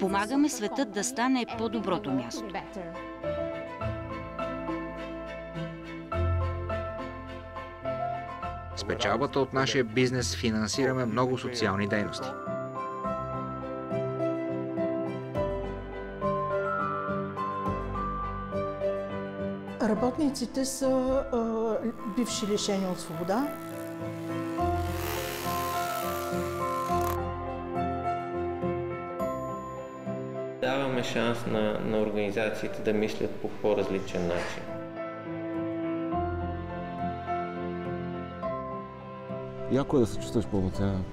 Помагаме светът да стане по-доброто място. С печалбата от нашия бизнес финансираме много социални дейности. Работниците са бивши лишени от свобода. Даваме шанс на организациите да мислят по по-различен начин. Яко е да се чувстваш пълноценен.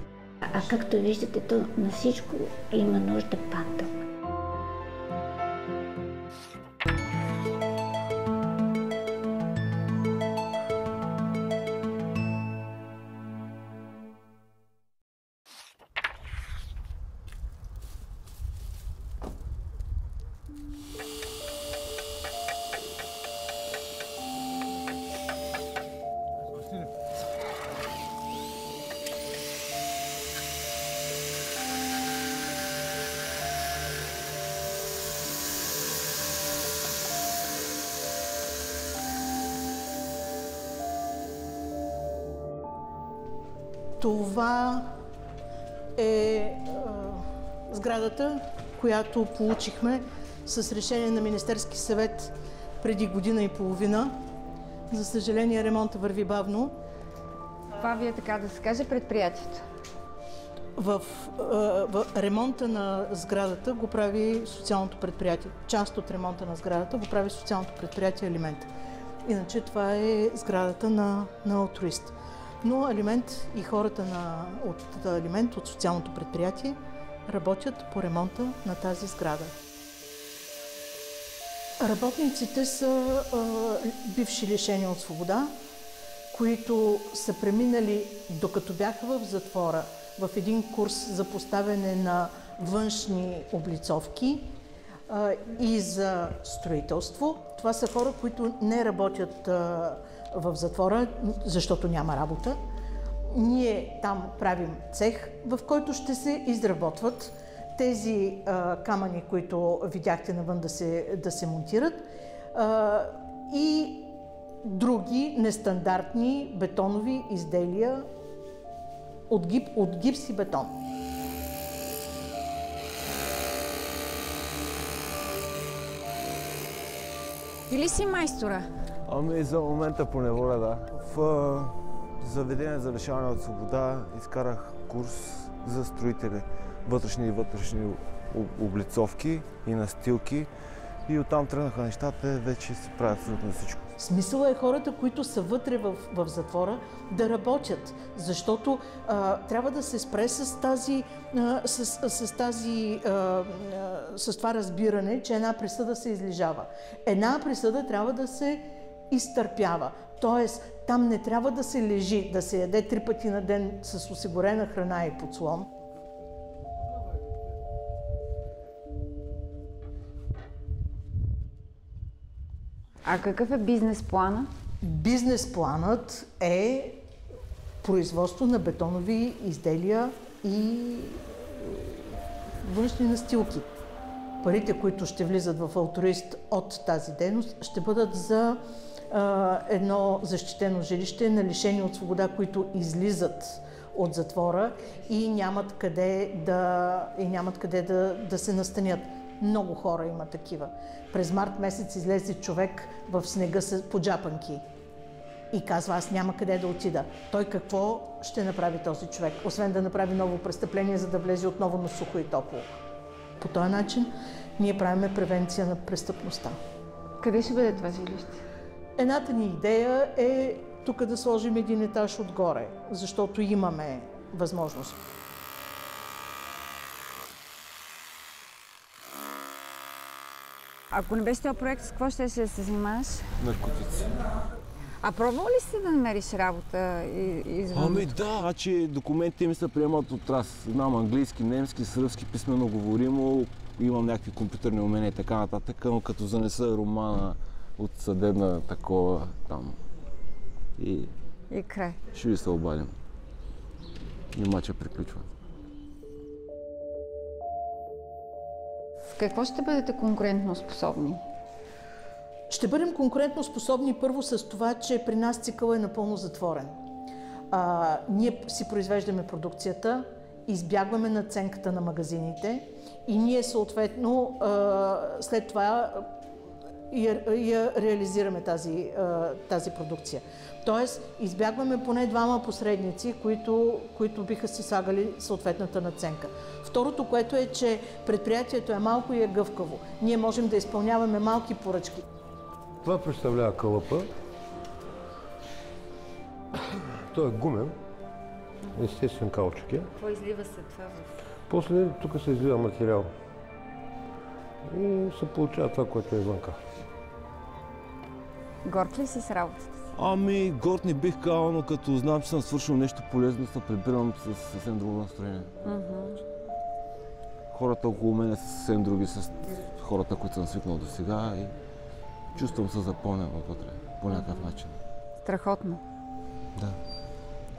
А както виждате, то на всичко има нужда патък. Това е сградата, която получихме с решение на Министерски съвет преди година и половина. За съжаление, ремонтът върви бавно. Това ви е, така да се каже, предприятието? В ремонта на сградата го прави социалното предприятие. Част от ремонта на сградата го прави социалното предприятие Алимент. Иначе това е сградата на Алтруист. Но Алимент и хората от Алимент, от социалното предприятие, работят по ремонта на тази сграда. Работниците са бивши лишени от свобода, които са преминали, докато бяха в затвора, в един курс за поставяне на външни облицовки и за строителство. Това са хора, които не работят в затвора, защото няма работа. Ние там правим цех, в който ще се изработват тези камъни, които видяхте навън да се монтират, и други нестандартни бетонови изделия от гипс и бетон. Ти ли си майстора? Ами за момента по неволя, да. В заведение за лишаване от свобода изкарах курс за строители, вътрешни и вътрешни облицовки и настилки, и оттам тръгнаха нещата, вече се правят абсолютно всичко. Смисълът е хората, които са вътре в затвора, да работят, защото трябва да се спре с това разбиране, че една присъда се излежава. Една присъда трябва да се изтърпява. Тоест, там не трябва да се лежи, да се яде 3 пъти на ден с осигурена храна и подслон. А какъв е бизнес плана? Бизнес планът е производство на бетонови изделия и външни настилки. Парите, които ще влизат в Алтруист от тази дейност, ще бъдат за едно защитено жилище на лишени от свобода, които излизат от затвора и нямат къде да се настанят. Много хора има такива. През март месец излезе човек в снега по джапанки и казва: аз няма къде да отида. Той какво ще направи този човек, освен да направи ново престъпление, за да влезе отново на сухо и топло? По този начин ние правим превенция на престъпността. Къде ще бъде това жилище? Едната ни идея е тук да сложим един етаж отгоре, защото имаме възможност. Ако не беше този проект, с какво ще се занимаваш? Наркотици. А пробвал ли си да намериш работа извън? Ами да, значи документите ми се приемат от раз. Знам английски, немски, сръбски, писмено говоримо, имам някакви компютърни умения и така нататък, но като занеса романа от съдебна такова там и край. Ще ви се обадим. И мача приключва. какво ще бъдете конкурентно способни? Ще бъдем конкурентно способни първо с това, че при нас цикъл е напълно затворен. Ние си произвеждаме продукцията, избягваме надценката на магазините и ние съответно след това я реализираме тази продукция. Тоест, избягваме поне двама посредници, които биха си слагали съответната надценка. Второто, което е, че предприятието е малко и е гъвкаво. Ние можем да изпълняваме малки поръчки. Това представлява кълъпа. Той е гумен, естествен каучук е. Какво излива се това в... После тук се излива материал и се получава това, което е вънка. Горд ли си с работата си? Ами, горд не бих казал, но като знам, че съм свършил нещо полезно, се прибирам с съвсем друго настроение. Хората около мен са съвсем други с хората, които съм свикнал до сега и чувствам се запълнен вътре по някакъв начин. Страхотно. Да,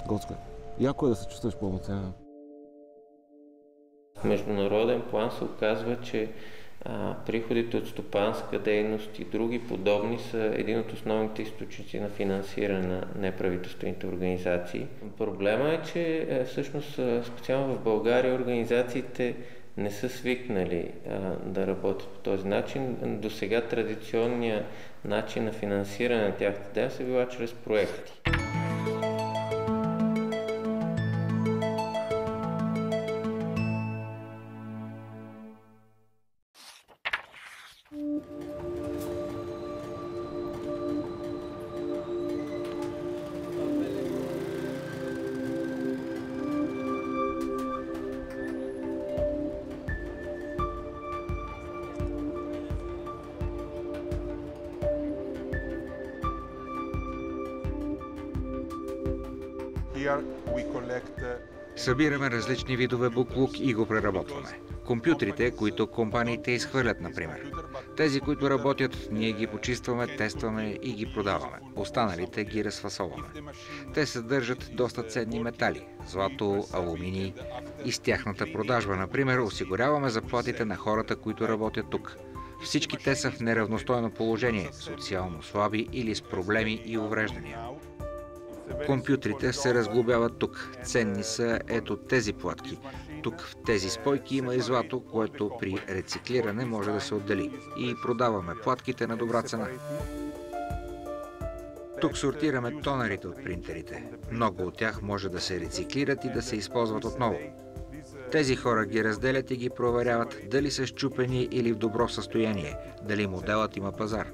готско е. Яко е да се чувстваш пълноценен. В международен план се оказва, че приходите от стопанска дейност и други подобни са един от основните източници на финансиране на неправителствените организации. Проблема е, че всъщност специално в България организациите не са свикнали да работят по този начин. До сега традиционният начин на финансиране на тяхната дейност е била чрез проекти. Събираме различни видове буклук и го преработваме. Компютрите, които компаниите изхвърлят, например. Тези, които работят, ние ги почистваме, тестваме и ги продаваме. Останалите ги разфасоваме. Те съдържат доста ценни метали – злато, алуминий и с тяхната продажба, например, осигуряваме заплатите на хората, които работят тук. Всички те са в неравностойно положение, социално слаби или с проблеми и увреждания. Компютрите се разглобяват тук. Ценни са ето тези платки. Тук в тези спойки има и злато, което при рециклиране може да се отдели. И продаваме платките на добра цена. Тук сортираме тонерите от принтерите. Много от тях може да се рециклират и да се използват отново. Тези хора ги разделят и ги проверяват дали са счупени или в добро състояние, дали моделът има пазар.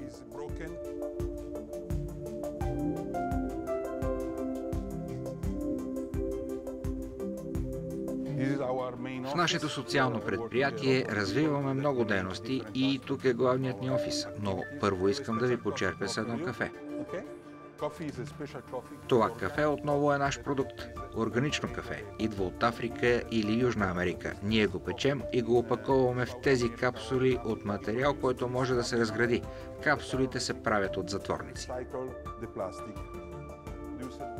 В нашето социално предприятие развиваме много дейности и тук е главният ни офис, но първо искам да ви почерпя с едно кафе. Това кафе отново е наш продукт. Органично кафе. Идва от Африка или Южна Америка. Ние го печем и го опаковаме в тези капсули от материал, който може да се разгради. Капсулите се правят от затворници.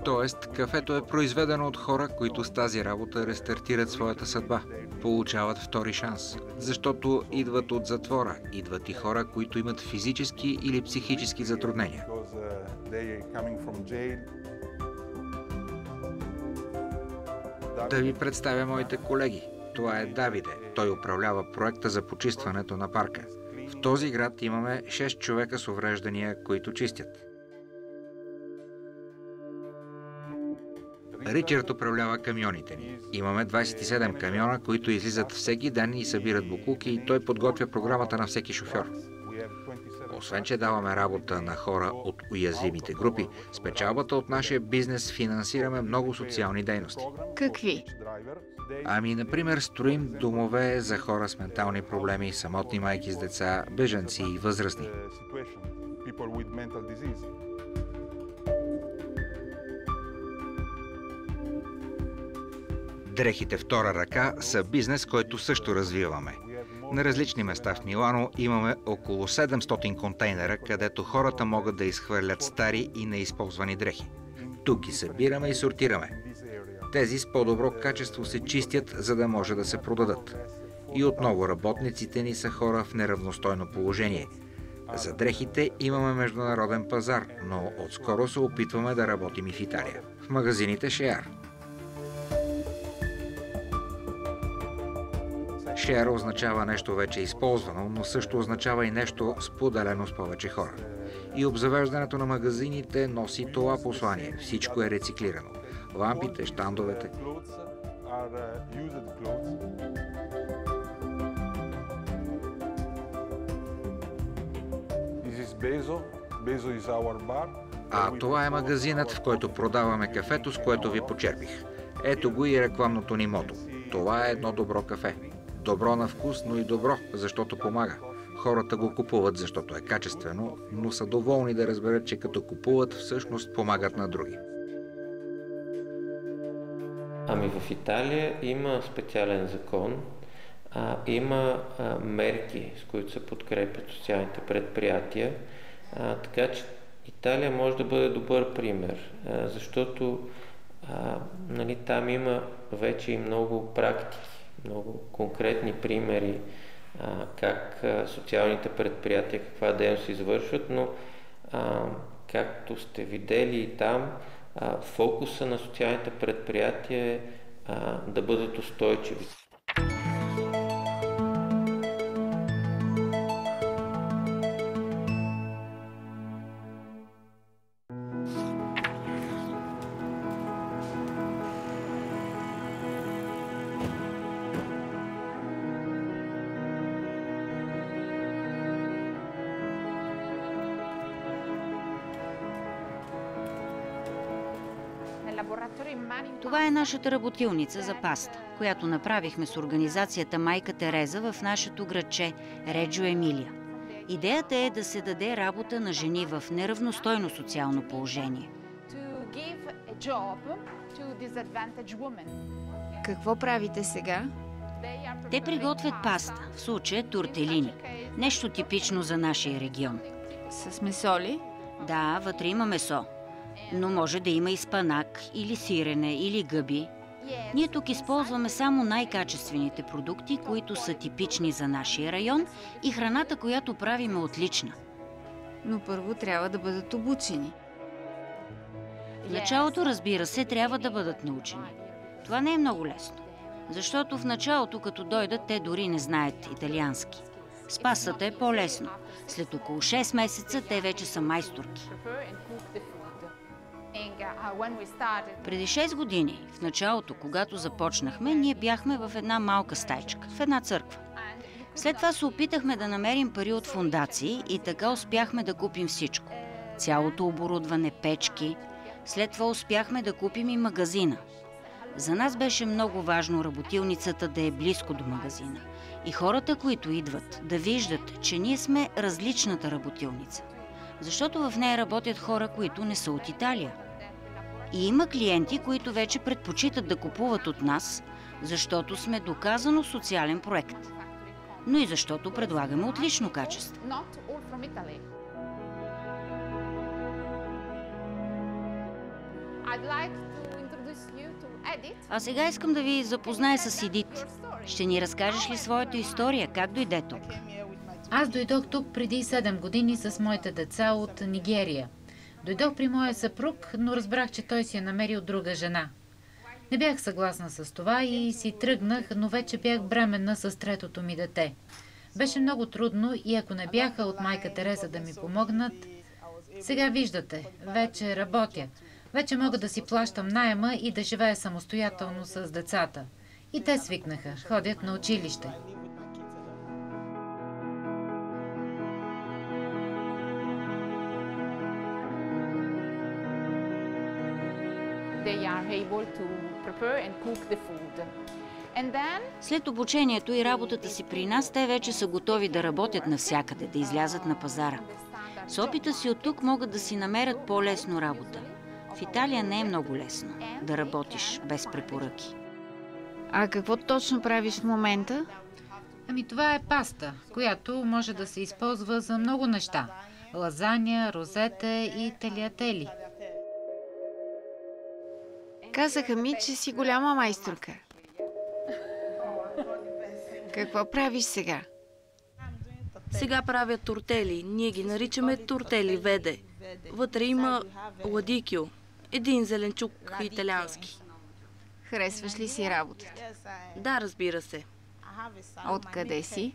Тоест, кафето е произведено от хора, които с тази работа рестартират своята съдба. Получават втори шанс. Защото идват от затвора. Идват и хора, които имат физически или психически затруднения. Да ви представя моите колеги. Това е Давиде. Той управлява проекта за почистването на парка. В този град имаме 6 човека с увреждания, които чистят. Ричард управлява камионите ни. Имаме 27 камиона, които излизат всеки ден и събират боклуки и той подготвя програмата на всеки шофьор. Освен, че даваме работа на хора от уязвимите групи, с печалбата от нашия бизнес финансираме много социални дейности. Какви? Ами, например, строим домове за хора с ментални проблеми, самотни майки с деца, бежанци и възрастни. Дрехите втора ръка са бизнес, който също развиваме. На различни места в Милано имаме около 700 контейнера, където хората могат да изхвърлят стари и неизползвани дрехи. Тук ги събираме и сортираме. Тези с по-добро качество се чистят, за да може да се продадат. И отново работниците ни са хора в неравностойно положение. За дрехите имаме международен пазар, но отскоро се опитваме да работим и в Италия. В магазините Шеар. Шеар означава нещо вече използвано, но също означава и нещо споделено с повече хора. И обзавеждането на магазините носи това послание. Всичко е рециклирано. Лампите, щандовете. А това е магазинът, в който продаваме кафето, с което ви почерпих. Ето го и рекламното ни мото. Това е едно добро кафе. Добро на вкус, но и добро, защото помага. Хората го купуват, защото е качествено, но са доволни да разберат, че като купуват, всъщност помагат на други. Ами в Италия има специален закон, има мерки, с които се подкрепят социалните предприятия, така че Италия може да бъде добър пример, защото нали, там има вече и много практики, много конкретни примери как социалните предприятия, каква дейност извършват, но както сте видели и там, фокуса на социалните предприятия е да бъдат устойчиви. Това е нашата работилница за паста, която направихме с организацията Майка Тереза в нашето градче Реджо Емилия. Идеята е да се даде работа на жени в неравностойно социално положение. Какво правите сега? Те приготвят паста, в случая тортелини. Нещо типично за нашия регион. С месо ли? Да, вътре има месо. Но може да има и спанак, или сирене, или гъби. Ние тук използваме само най-качествените продукти, които са типични за нашия район и храната, която правим, е отлична. Но първо трябва да бъдат обучени. В началото, разбира се, трябва да бъдат научени. Това не е много лесно, защото в началото, като дойдат, те дори не знаят италиански. С пастата е по-лесно. След около 6 месеца те вече са майсторки. Преди 6 години, в началото, когато започнахме, ние бяхме в една малка стайчка, в една църква. След това се опитахме да намерим пари от фондации и така успяхме да купим всичко. Цялото оборудване, печки. След това успяхме да купим и магазина. За нас беше много важно работилницата да е близко до магазина. И хората, които идват, да виждат, че ние сме различната работилница. Защото в нея работят хора, които не са от Италия. И има клиенти, които вече предпочитат да купуват от нас, защото сме доказано социален проект. Но и защото предлагаме отлично качество. А сега искам да ви запозная с Едит. Ще ни разкажеш ли своята история? Как дойде тук? Аз дойдох тук преди 7 години с моите деца от Нигерия. Дойдох при моя съпруг, но разбрах, че той си е намерил друга жена. Не бях съгласна с това и си тръгнах, но вече бях бременна с третото ми дете. Беше много трудно и ако не бяха от майка Тереза да ми помогнат, сега виждате, вече работя. Вече мога да си плащам наема и да живея самостоятелно с децата. И те свикнаха, ходят на училище. След обучението и работата си при нас, те вече са готови да работят навсякъде, да излязат на пазара. С опита си от тук могат да си намерят по-лесно работа. В Италия не е много лесно да работиш без препоръки. А какво точно правиш в момента? Ами това е паста, която може да се използва за много неща. Лазаня, розете и талиатели. Казаха ми, че си голяма майсторка. Какво правиш сега? Сега правя тортели. Ние ги наричаме тортели веде. Вътре има ладикио. Един зеленчук италиански. Харесваш ли си работата? Да, разбира се. Откъде си?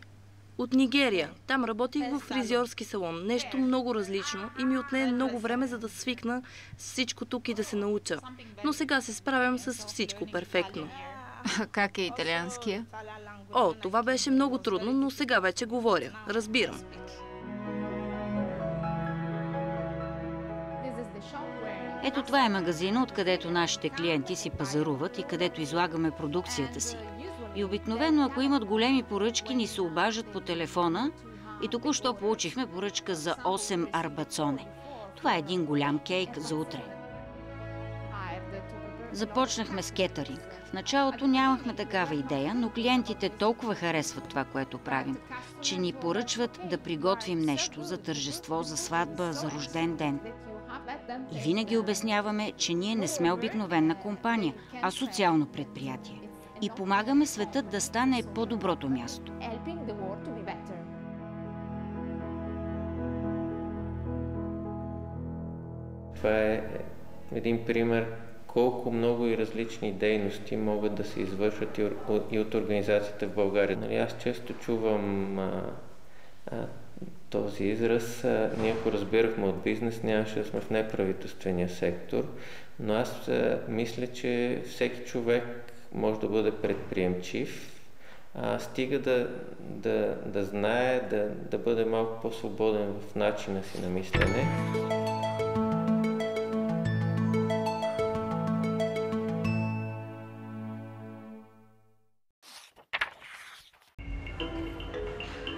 От Нигерия. Там работих в фризьорски салон. Нещо много различно и ми отне много време, за да свикна с всичко тук и да се науча. Но сега се справям с всичко перфектно. А как е италианския? О, това беше много трудно, но сега вече говоря. Разбирам. Ето това е магазина, откъдето нашите клиенти си пазаруват и където излагаме продукцията си. И обикновено, ако имат големи поръчки, ни се обажат по телефона и току-що получихме поръчка за 8 арбацоне. Това е един голям кейк за утре. Започнахме с кетъринг. В началото нямахме такава идея, но клиентите толкова харесват това, което правим, че ни поръчват да приготвим нещо за тържество, за сватба, за рожден ден. И винаги обясняваме, че ние не сме обикновена компания, а социално предприятие. И помагаме светът да стане по-доброто място. Това е един пример колко много и различни дейности могат да се извършват и от организацията в България. Нали, аз често чувам този израз. Ние, ако разбирахме от бизнес, нямаше да сме в неправителствения сектор, но аз мисля, че всеки човек може да бъде предприемчив, стига да знае, да бъде малко по-свободен в начина си на мислене.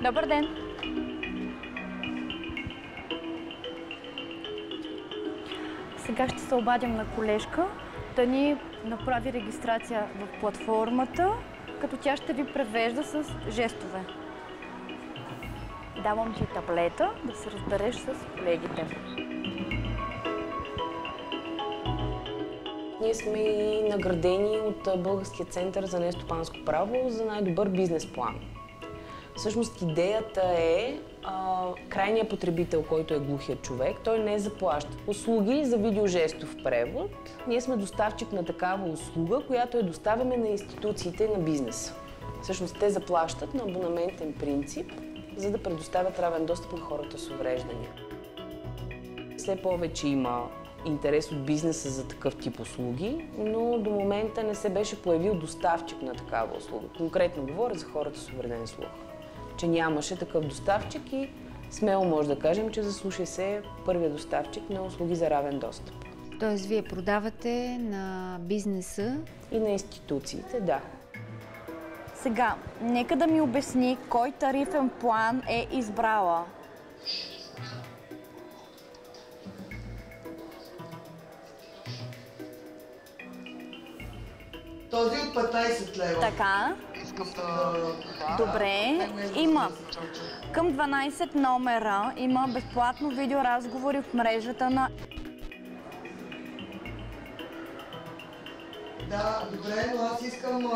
Добър ден! Сега ще се обадим на колежка да ни направи регистрация в платформата, като тя ще ви превежда с жестове. Давам ти таблета да се разбереш с колегите. Ние сме и наградени от Българския център за нестопанско право за най-добър бизнес план. Всъщност идеята е крайният потребител, който е глухият човек, той не заплаща услуги за видеожестов превод. Ние сме доставчик на такава услуга, която доставяме на институциите и на бизнеса. Всъщност те заплащат на абонаментен принцип, за да предоставят равен достъп на хората с увреждания. Все повече има интерес от бизнеса за такъв тип услуги, но до момента не се беше появил доставчик на такава услуга. Конкретно говоря за хората с увреден слух. Че нямаше такъв доставчик и смело може да кажем, че за Слушай се е първият доставчик на услуги за равен достъп. Тоест вие продавате на бизнеса и на институциите, да. Сега, нека да ми обясни кой тарифен план е избрала. Този от 15 лева. Така. Добре. Има към 12 номера има безплатно видеоразговори в мрежата на... Да, добре, но аз искам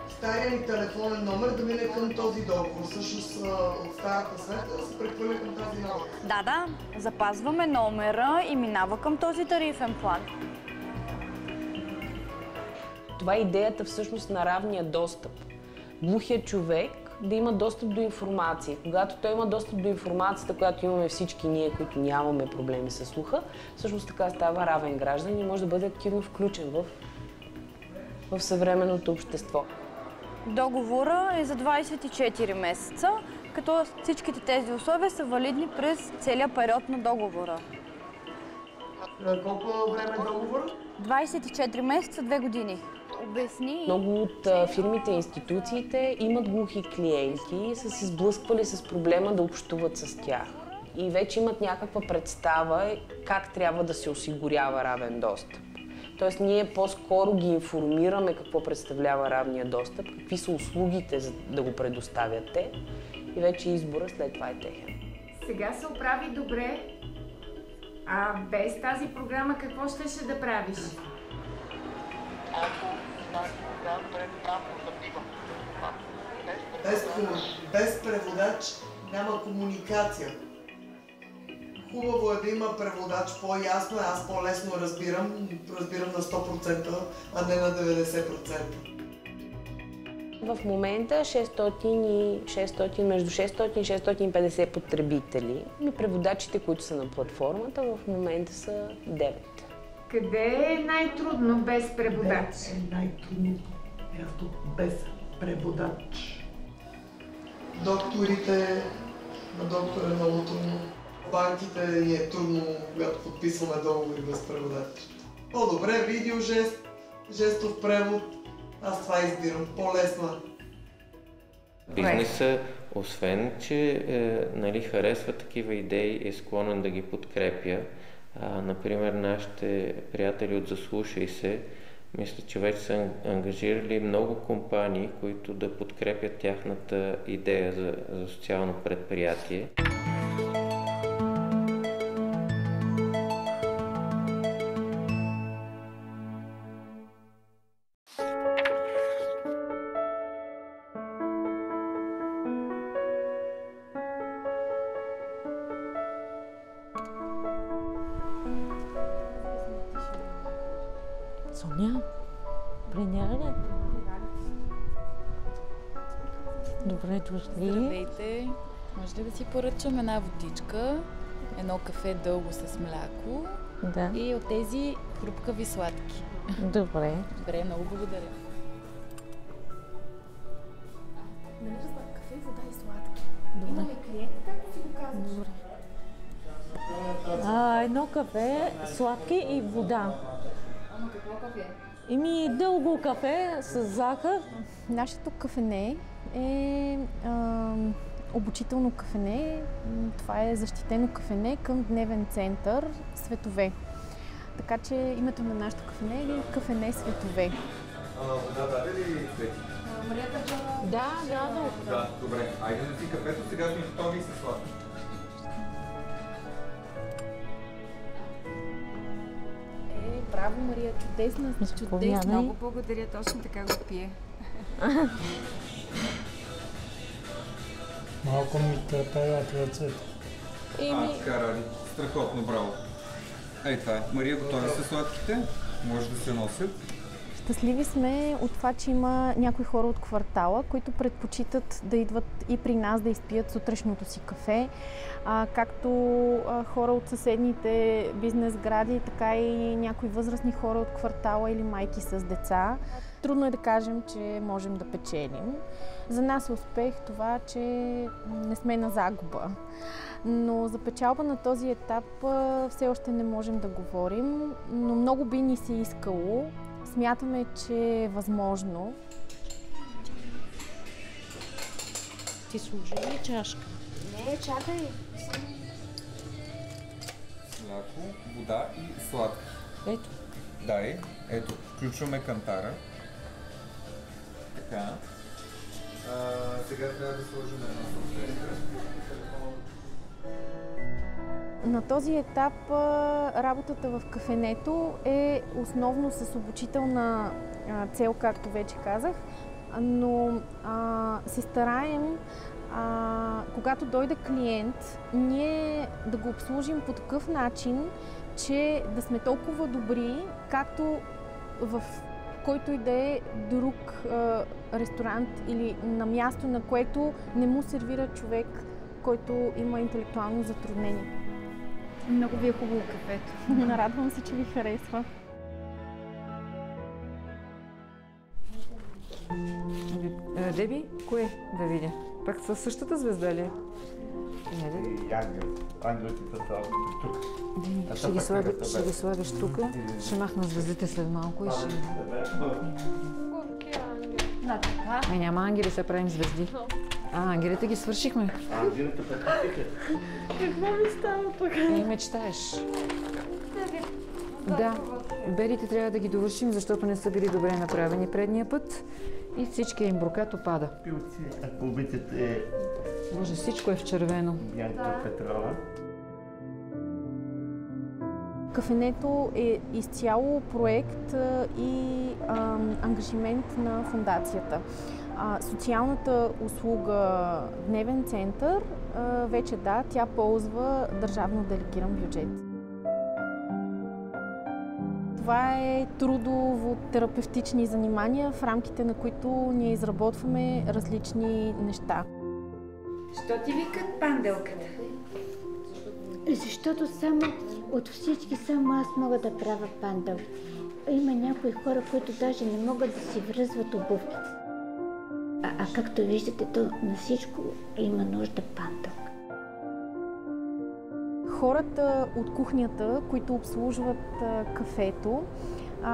стария ми телефонен номер да мине към този договор. Всъщност от старата сметка да се прехвърля към тази нова. Да, запазваме номера и минава към този тарифен план. Това е идеята всъщност на равния достъп. Глухият човек да има достъп до информация. Когато той има достъп до информацията, която имаме всички ние, които нямаме проблеми с слуха, всъщност така става равен граждан и може да бъде активно включен в съвременното общество. Договора е за 24 месеца, като всичките тези условия са валидни през целия период на договора. Колко време е договор? 24 месеца, 2 години. Обясни. Много от фирмите и институциите имат глухи клиенти и са се сблъсквали с проблема да общуват с тях. И вече имат някаква представа как трябва да се осигурява равен достъп. Тоест ние по-скоро ги информираме какво представлява равния достъп, какви са услугите за да го предоставят те и вече избора след това е техен. Сега се оправи добре, а без тази програма какво щеше да правиш? Без преводач няма комуникация. Хубаво е да има преводач, по-ясно е, аз по-лесно разбирам на 100%, а не на 90%. В момента между 600 и 650 потребители. Преводачите, които са на платформата, в момента са 9. Къде е най-трудно без преводач? Най-трудно място без преводач. Докторите, на доктор е много трудно. Банките ни е трудно, когато подписваме договори без преводач. По-добре видеожест, жестов превод. Аз това избирам. По-лесно. Бизнеса, освен че харесва такива идеи, е склонен да ги подкрепя. Например, нашите приятели от Заслушай се, мисля, че вече са ангажирали много компании, които да подкрепят тяхната идея за социално предприятие. Соня, пленяне. Добре дошли. Здравейте! Може ли да си поръчам една водичка, едно кафе дълго с мляко и от тези хрупкави сладки? Добре. Добре, много благодаря. Нали разбрах, кафе, вода и сладки. Имаме клиент, как да си го казваш? Добре. Едно кафе, сладки и вода. Ама какво кафе? Дълго кафе с захар. Нашето кафене е обучително кафене. Това е защитено кафене към дневен център Светове. Така че името на нашето кафене е Кафене Светове. Вода даде ли Свети? Марията Джова? Да. Добре. Айде да си кафето, сега сме готови и със сладки. Браво, Мария, чудесно. Много благодаря, точно така го пие. Малко ми търпелят ръцете. Така, Ради. Страхотно, браво. Ей това е. Мария, готови са сладките? Може да се носят. Щастливи сме от това, че има някои хора от квартала, които предпочитат да идват и при нас да изпият сутрешното си кафе, както хора от съседните бизнес гради, така и някои възрастни хора от квартала или майки с деца. Трудно е да кажем, че можем да печелим. За нас е успех това, че не сме на загуба. Но за печалба на този етап все още не можем да говорим, но много би ни се искало. Смятаме, че е възможно. Ти служи ли чашка? Не, чакай. Мляко, вода и сладки. Ето. Ето, включваме кантара. Така. Сега трябва да сложим една салфетка. На този етап работата в кафенето е основно с обучителна цел, както вече казах, но се стараем, когато дойде клиент, ние да го обслужим по такъв начин, че да сме толкова добри, както в който и да е друг ресторант или на място, на което не му сервира човек, който има интелектуално затруднение. Много ви е хубаво кафето. Радвам се, че ви харесва. Деби, кое да видя? Пак със същата звезда ли? Ангелите са тук. Ще ги слагаш тук, ще махна звездите след малко и ще... Няма ангели, сега правим звезди. Ангелите ги свършихме. Ангелите прекратиха. Какво ми става пък? Мечтаеш. Да, белите трябва да ги довършим, защото не са били добре направени предния път и всичкият им брокат опада. Пилци, ако обичате... Боже, всичко е в червено. Янка Петрова. Кафенето е изцяло проект и ангажимент на фондацията. Социалната услуга дневен център, вече да, тя ползва държавно делегиран бюджет. Това е трудово-терапевтични занимания, в рамките на които ние изработваме различни неща. Що ти викат панделката? Защото само от всички само аз мога да правя панделки. Има някои хора, които даже не могат да си връзват обувките. А както виждате, то на всичко има нужда панделка. Хората от кухнята, които обслужват кафето,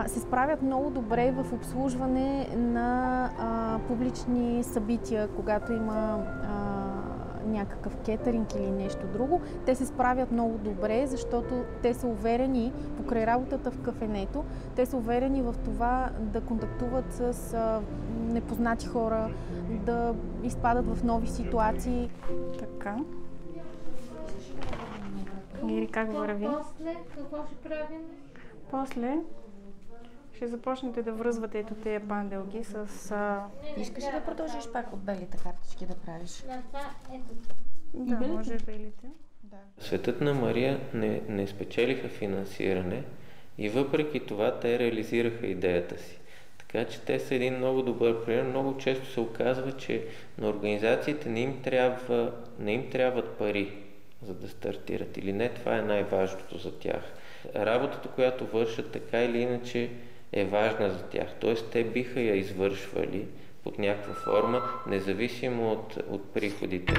се справят много добре в обслужване на публични събития, когато има някакъв кетеринг или нещо друго. Те се справят много добре, защото те са уверени, покрай работата в кафенето, те са уверени в това да контактуват с непознати хора, да изпадат в нови ситуации. Така. Гери, как върви? После какво ще правим? После ще започнете да връзвате ето тези панделки с... Искаш ли да продължиш пак от белите картички да правиш? Да, може белите. Да. Светът на Мария не спечелиха финансиране и въпреки това те реализираха идеята си. Така че те са един много добър пример. Много често се оказва, че на организациите не им трябват пари, за да стартират. Или не, това е най-важното за тях. Работата, която вършат, така или иначе е важна за тях. Тоест, те биха я извършвали под някаква форма, независимо от приходите.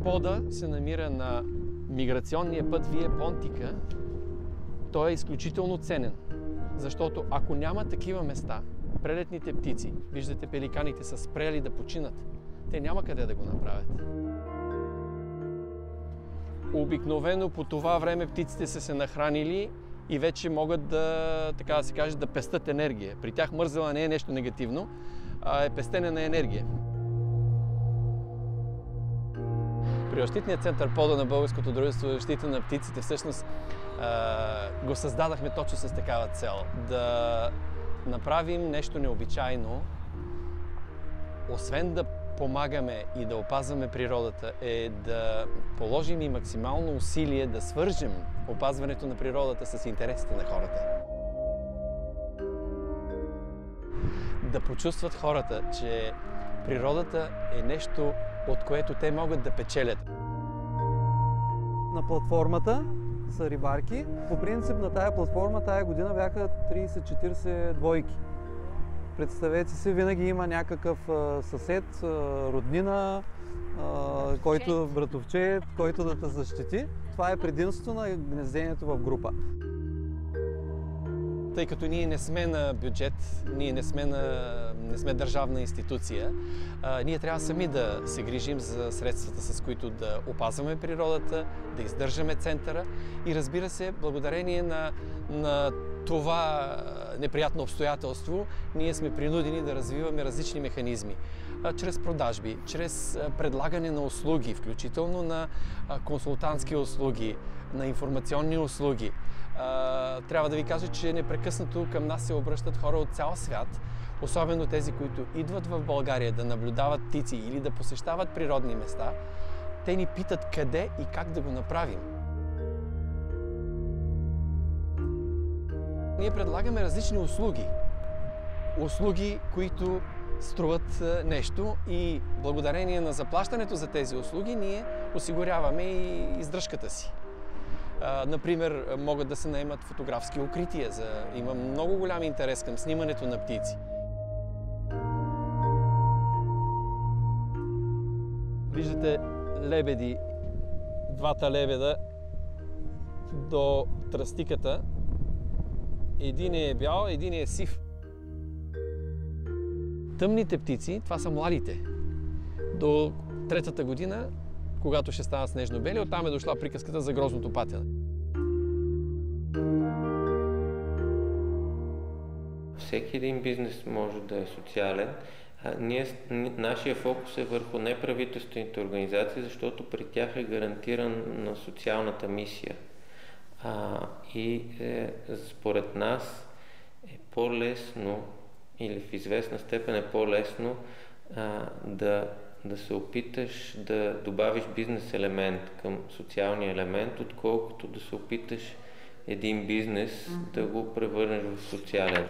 Пода се намира на миграционния път Вие Понтика. Той е изключително ценен, защото ако няма такива места, прелетните птици, виждате пеликаните са спрели да починат, те няма къде да го направят. Обикновено по това време птиците са се нахранили и вече могат да, така да се каже, да пестят енергия. При тях мързела не е нещо негативно, а е пестене на енергия. Приощитният център Пода на Българското дружество за защита на птиците всъщност го създадахме точно с такава цел. Да направим нещо необичайно, освен да помагаме и да опазваме природата, е да положим и максимално усилие да свържем опазването на природата с интересите на хората. Да почувстват хората, че природата е нещо, от което те могат да печелят. На платформата са рибарки. По принцип на тая платформа тая година бяха 30-40 двойки. Представете си, винаги има някакъв съсед, роднина, братовчет, който да те защити. Това е предимството на гнездението в група. Тъй като ние не сме на бюджет, ние не сме държавна институция, ние трябва сами да се грижим за средствата, с които да опазваме природата, да издържаме центъра и, разбира се, благодарение на това неприятно обстоятелство, ние сме принудени да развиваме различни механизми. Чрез продажби, чрез предлагане на услуги, включително на консултантски услуги, на информационни услуги. Трябва да ви кажа, че непрекъснато към нас се обръщат хора от цял свят, особено тези, които идват в България да наблюдават птици или да посещават природни места. Те ни питат къде и как да го направим. Ние предлагаме различни услуги. Услуги, които струват нещо и благодарение на заплащането за тези услуги ние осигуряваме и издръжката си. Например, могат да се наемат фотографски укрития. Има много голям интерес към снимането на птици. Виждате лебеди, двата лебеда до тръстиката. Един е бял, един е сив. Тъмните птици, това са младите. До третата година, когато ще станат снежно-бели, оттам е дошла приказката за грозното патене. Всеки един бизнес може да е социален. Нашия фокус е върху неправителствените организации, защото при тях е гарантирана социалната мисия. Според нас е по-лесно, или в известна степен е по-лесно да се опиташ да добавиш бизнес елемент към социалния елемент, отколкото да се опиташ един бизнес да го превърнеш в социален.